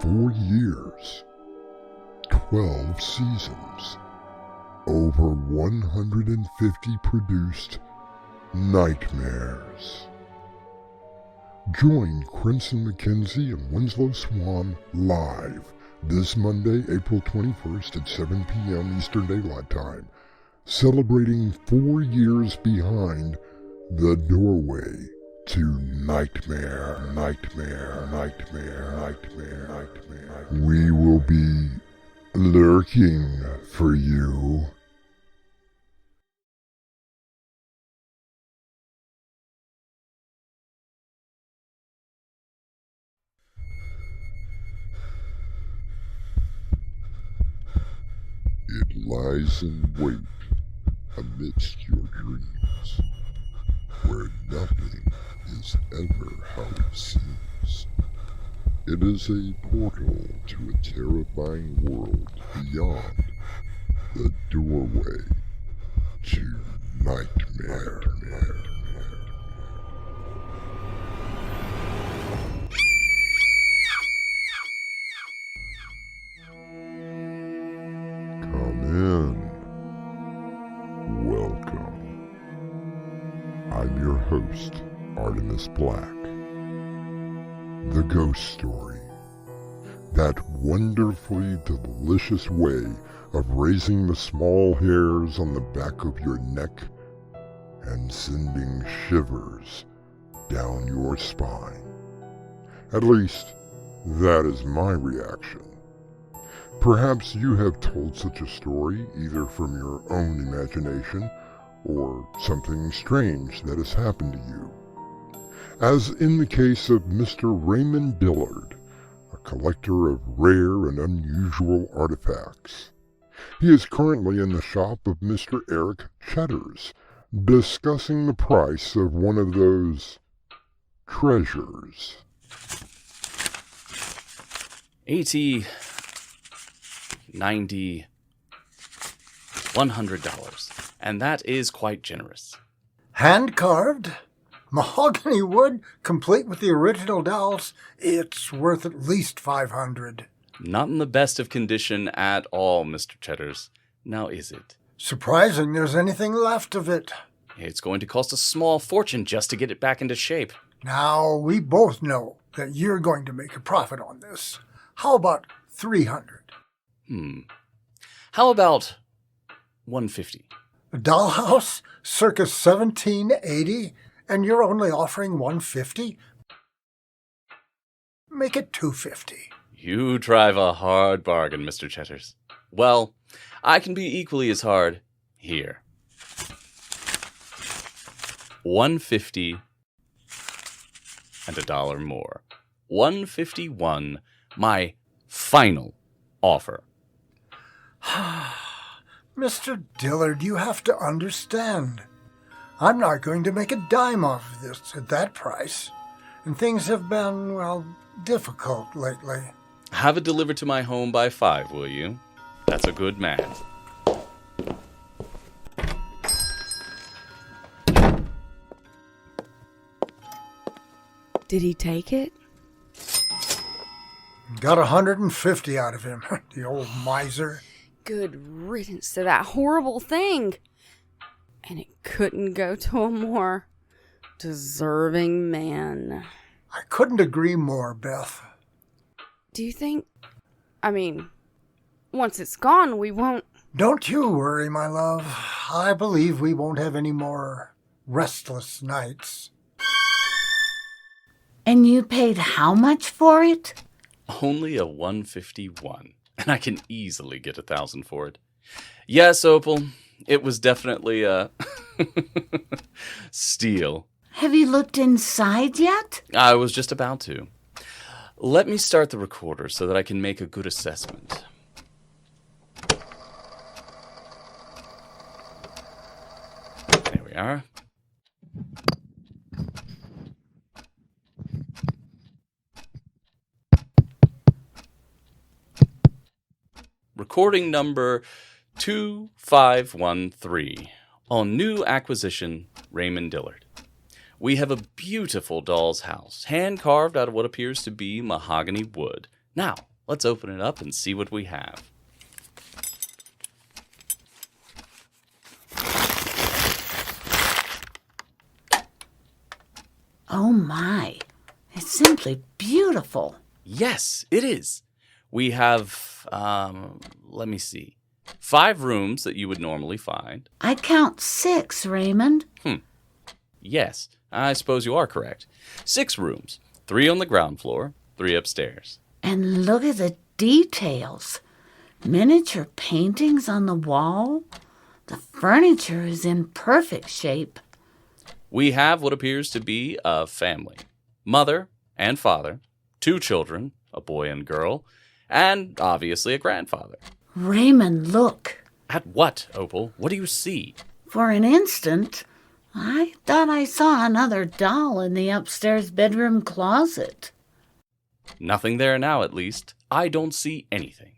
4 years, 12 seasons, over 150 produced nightmares. Join Crimson McKenzie and Winslow Swan live this Monday, April 21st at 7 p.m. Eastern Daylight Time, celebrating 4 years behind the doorway to nightmare. We will be lurking for you. It lies in wait amidst your dreams, where nothing is ever how it seems. It is a portal to a terrifying world beyond the doorway to nightmare. Come in. Welcome. I'm your host, Artemis Black. The Ghost Story. That wonderfully delicious way of raising the small hairs on the back of your neck and sending shivers down your spine. At least, that is my reaction. Perhaps you have told such a story either from your own imagination or something strange that has happened to you. As in the case of Mr. Raymond Dillard, a collector of rare and unusual artifacts. He is currently in the shop of Mr. Eric Cheddars, discussing the price of one of those treasures. 80, 90, $100, and that is quite generous. Hand-carved, mahogany wood, complete with the original dowels. It's worth at least $500. Not in the best of condition at all, Mr. Cheddars. Now is it? Surprising there's anything left of it. It's going to cost a small fortune just to get it back into shape. Now, we both know that you're going to make a profit on this. How about $300? How about 150? A dollhouse, circa 1780, and you're only offering 150? Make it 250. You drive a hard bargain, Mr. Cheddars. Well, I can be equally as hard here. 150 and $1 more. 151, my final offer. Mr. Dillard, you have to understand. I'm not going to make a dime off of this at that price. And things have been, well, difficult lately. Have it delivered to my home by 5, will you? That's a good man. Did he take it? Got 150 out of him, the old miser. Good riddance to that horrible thing. And it couldn't go to a more deserving man. I couldn't agree more, Beth. Do you think... once it's gone, we won't... Don't you worry, my love. I believe we won't have any more restless nights. And you paid how much for it? Only a 151, and I can easily get 1,000 for it. Yes, Opal, it was definitely a steal. Have you looked inside yet? I was just about to. Let me start the recorder so that I can make a good assessment. There we are. Recording number 2513 on new acquisition, Raymond Dillard. We have a beautiful doll's house, hand-carved out of what appears to be mahogany wood, Now, let's open it up and see what we have. Oh my, it's simply beautiful. Yes, it is. We have, let me see, 5 rooms that you would normally find. I count 6, Raymond. Yes, I suppose you are correct. 6 rooms, 3 on the ground floor, 3 upstairs. And look at the details. Miniature paintings on the wall. The furniture is in perfect shape. We have what appears to be a family. Mother and father, 2 children, a boy and girl, and obviously a grandfather. Raymond, look. At what, Opal? What do you see? For an instant, I thought I saw another doll in the upstairs bedroom closet. Nothing there now, at least. I don't see anything.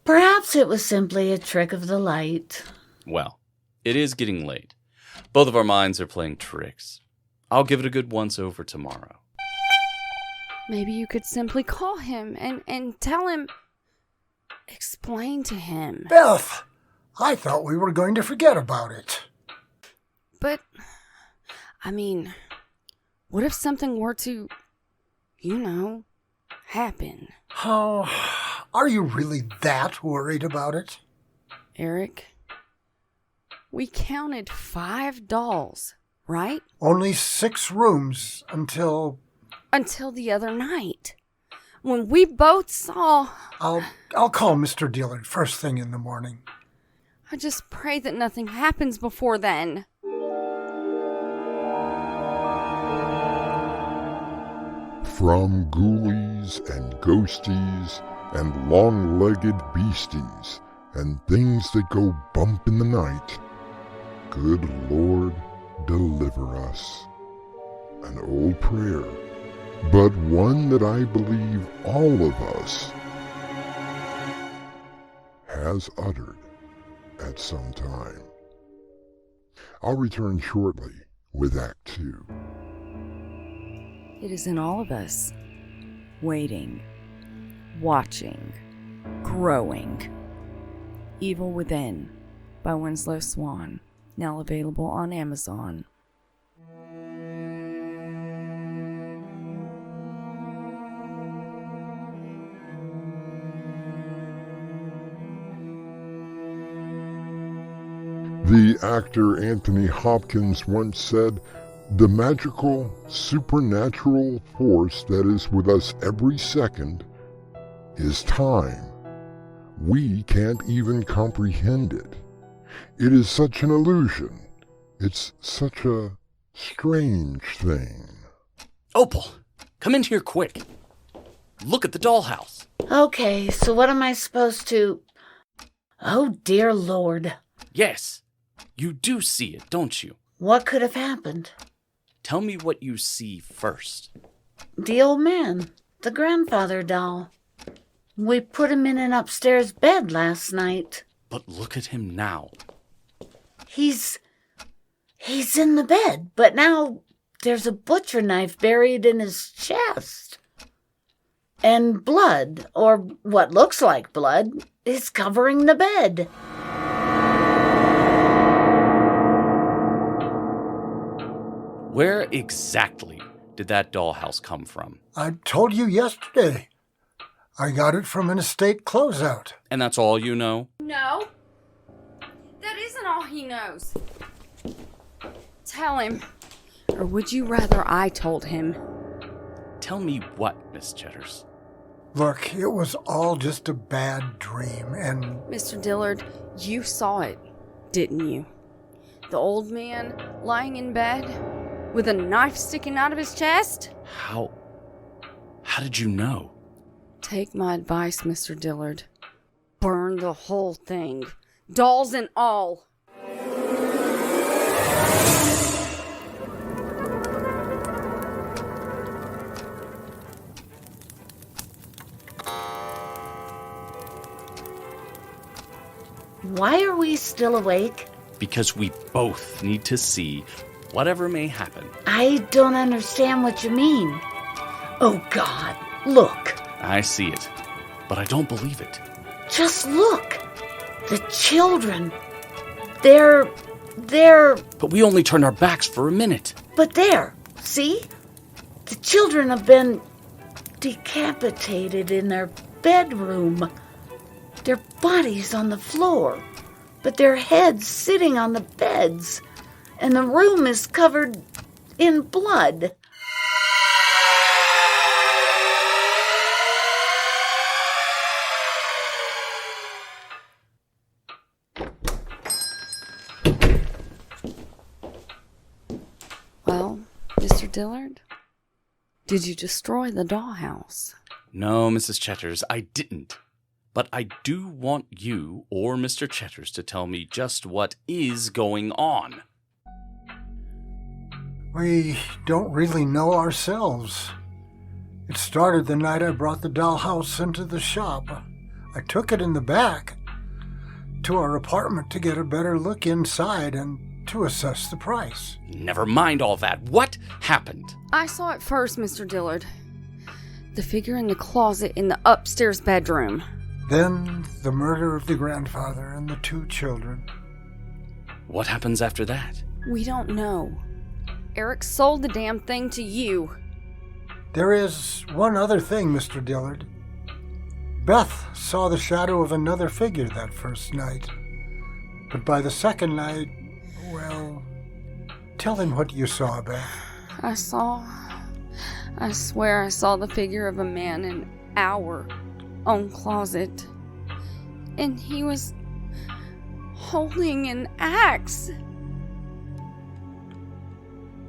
Perhaps it was simply a trick of the light. Well, it is getting late. Both of our minds are playing tricks. I'll give it a good once-over tomorrow. Maybe you could simply call him and tell him... Explain to him. Beth, I thought we were going to forget about it. But, I mean, what if something were to, happen? Oh, are you really that worried about it? Eric, we counted 5 dolls, right? Only 6 rooms until the other night, when we both saw... I'll call Mr. Dillard first thing in the morning. I just pray that nothing happens before then. From ghoulies and ghosties and long-legged beasties and things that go bump in the night, good Lord, deliver us. An old prayer, but one that I believe all of us has uttered at some time. I'll return shortly with Act 2. It is in all of us, waiting, watching, growing. Evil Within by Winslow Swan, now available on Amazon. The actor Anthony Hopkins once said, "The magical, supernatural force that is with us every second is time. We can't even comprehend it. It is such an illusion. It's such a strange thing." Opal, come in here quick. Look at the dollhouse. Okay, so what am I supposed to... Oh, dear Lord. Yes, you do see it, don't you? What could have happened? Tell me what you see first. The old man, the grandfather doll. We put him in an upstairs bed last night. But look at him now. He's in the bed, but now there's a butcher knife buried in his chest. And blood, or what looks like blood, is covering the bed. Where exactly did that dollhouse come from? I told you yesterday. I got it from an estate closeout. And that's all you know? No, that isn't all he knows. Tell him. Or would you rather I told him? Tell me what, Miss Cheddars? Look, it was all just a bad dream, and... Mr. Dillard, you saw it, didn't you? The old man lying in bed with a knife sticking out of his chest? How did you know? Take my advice, Mr. Dillard. Burn the whole thing. Dolls and all. Why are we still awake? Because we both need to see whatever may happen. I don't understand what you mean. Oh, God, look. I see it, but I don't believe it. Just look. The children. They're... But we only turned our backs for a minute. But there, see? The children have been decapitated in their bedroom. Their bodies on the floor, but their heads sitting on the beds, and the room is covered in blood. Well, Mr. Dillard, did you destroy the dollhouse? No, Mrs. Chetters, I didn't. But I do want you or Mr. Chetters to tell me just what is going on. We don't really know ourselves. It started the night I brought the dollhouse into the shop. I took it in the back to our apartment to get a better look inside and to assess the price. Never mind all that. What happened? I saw it first, Mr. Dillard. The figure in the closet in the upstairs bedroom. Then the murder of the grandfather and the 2 children. What happens after that? We don't know. Eric sold the damn thing to you. There is one other thing, Mr. Dillard. Beth saw the shadow of another figure that first night. But by the second night, well, tell him what you saw, Beth. I swear I saw the figure of a man in our own closet. And he was holding an axe.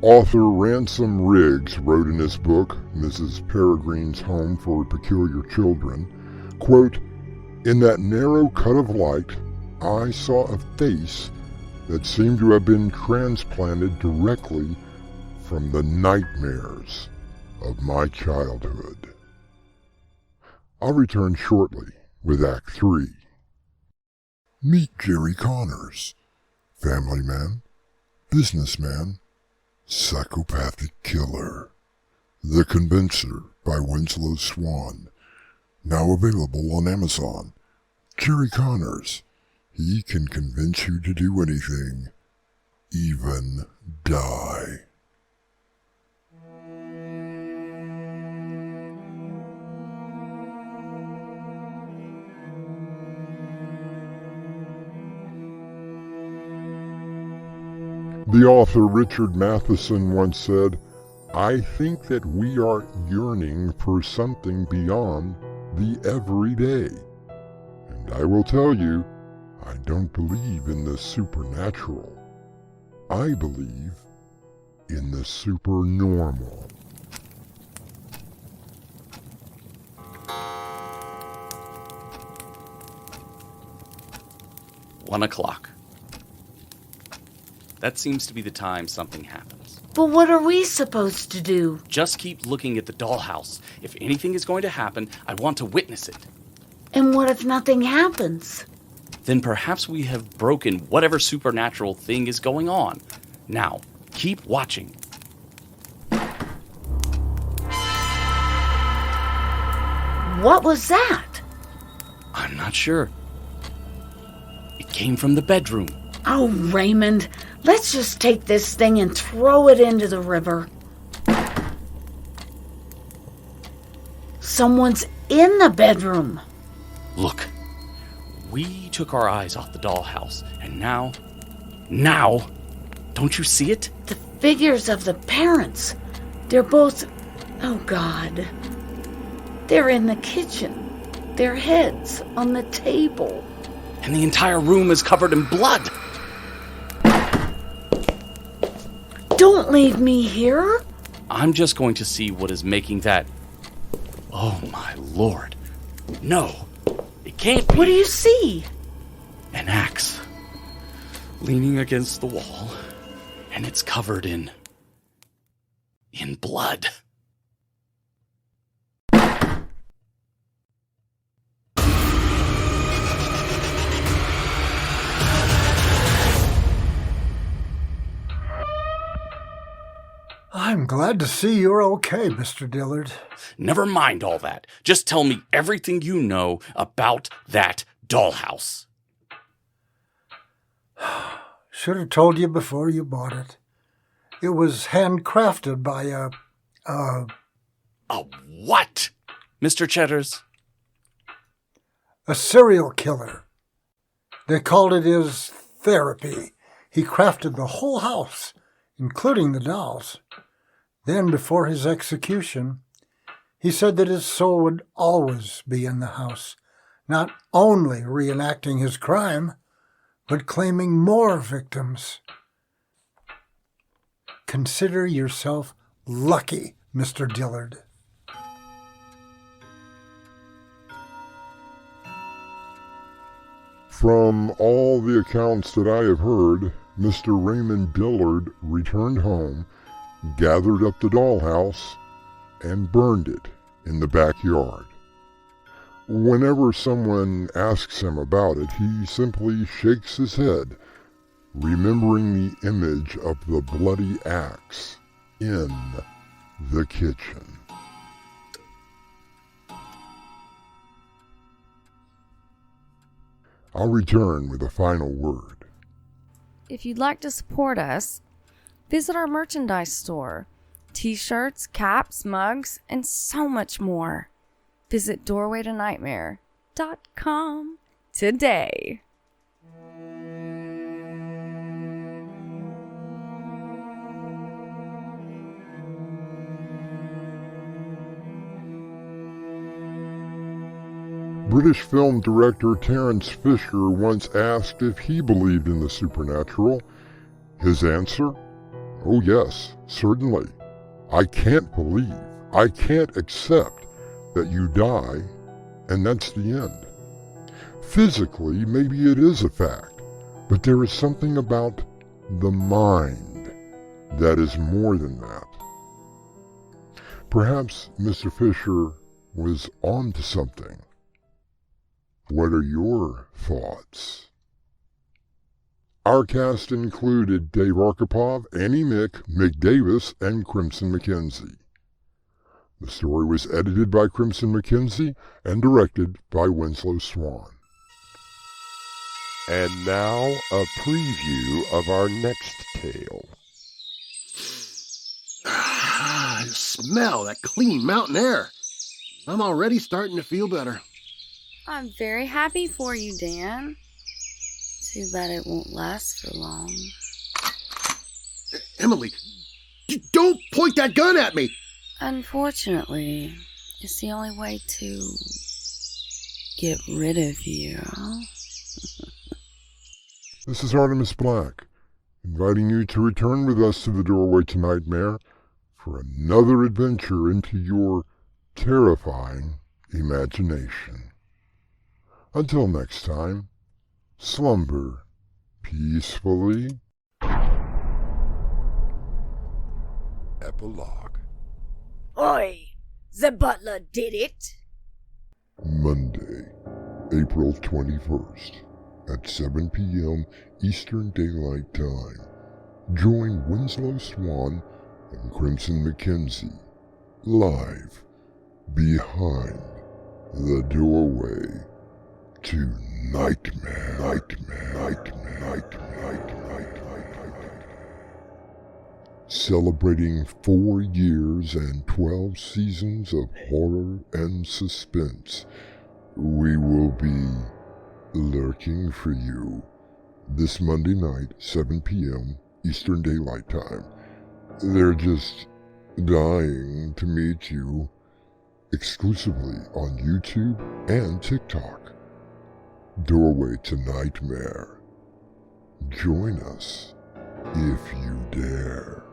Author Ransom Riggs wrote in his book, Mrs. Peregrine's Home for Peculiar Children, quote, "In that narrow cut of light, I saw a face that seemed to have been transplanted directly from the nightmares of my childhood." I'll return shortly with Act 3. Meet Jerry Connors, family man, businessman, psychopathic killer. The Convincer by Winslow Swan, now available on Amazon. Jerry Connors, he can convince you to do anything, even die. The author Richard Matheson once said, "I think that we are yearning for something beyond the everyday. And I will tell you, I don't believe in the supernatural. I believe in the supernormal." One o'clock. That seems to be the time something happens. But what are we supposed to do? Just keep looking at the dollhouse. If anything is going to happen, I want to witness it. And what if nothing happens? Then perhaps we have broken whatever supernatural thing is going on. Now, keep watching. What was that? I'm not sure. It came from the bedroom. Oh, Raymond, let's just take this thing and throw it into the river. Someone's in the bedroom. Look, we took our eyes off the dollhouse, and now, don't you see it? The figures of the parents. They're both, oh God. They're in the kitchen. Their heads on the table. And the entire room is covered in blood. Don't leave me here. I'm just going to see what is making that. Oh, my Lord. No, it can't be. What do you see? An axe leaning against the wall, and it's covered in blood. I'm glad to see you're okay, Mr. Dillard. Never mind all that. Just tell me everything you know about that dollhouse. Should have told you before you bought it. It was handcrafted by A what, Mr. Cheddars? a serial killer. They called it his therapy. He crafted the whole house, including the dolls. Then, before his execution, he said that his soul would always be in the house, not only reenacting his crime, but claiming more victims. Consider yourself lucky, Mr. Dillard. From all the accounts that I have heard, Mr. Raymond Dillard returned home, gathered up the dollhouse, and burned it in the backyard. Whenever someone asks him about it, he simply shakes his head, remembering the image of the bloody axe in the kitchen. I'll return with a final word. If you'd like to support us, visit our merchandise store. T-shirts, caps, mugs, and so much more. Visit doorwaytonightmare.com today. British film director Terence Fisher once asked if he believed in the supernatural. His answer? Oh yes, certainly. I can't believe, I can't accept that you die and that's the end. Physically, maybe it is a fact, but there is something about the mind that is more than that. Perhaps Mr. Fisher was on to something. What are your thoughts? Our cast included Dave Arkipov, Annie Mick, Mick Davis, and Crimson McKenzie. The story was edited by Crimson McKenzie and directed by Winslow Swan. And now, a preview of our next tale. Ah, smell that clean mountain air. I'm already starting to feel better. I'm very happy for you, Dan. Too bad it won't last for long. Emily, don't point that gun at me! Unfortunately, it's the only way to get rid of you. This is Artemis Black, inviting you to return with us to the Doorway to Nightmare for another adventure into your terrifying imagination. Until next time, slumber peacefully. Epilogue. Oi, the butler did it. Monday, April 21st, at 7 p.m. Eastern Daylight Time. Join Winslow Swan and Crimson McKenzie live behind the doorway to nightmare. Celebrating 4 years and 12 seasons of horror and suspense, we will be lurking for you this Monday night, 7 p.m. Eastern Daylight Time. They're just dying to meet you exclusively on YouTube and TikTok. Doorway to Nightmare. Join us if you dare.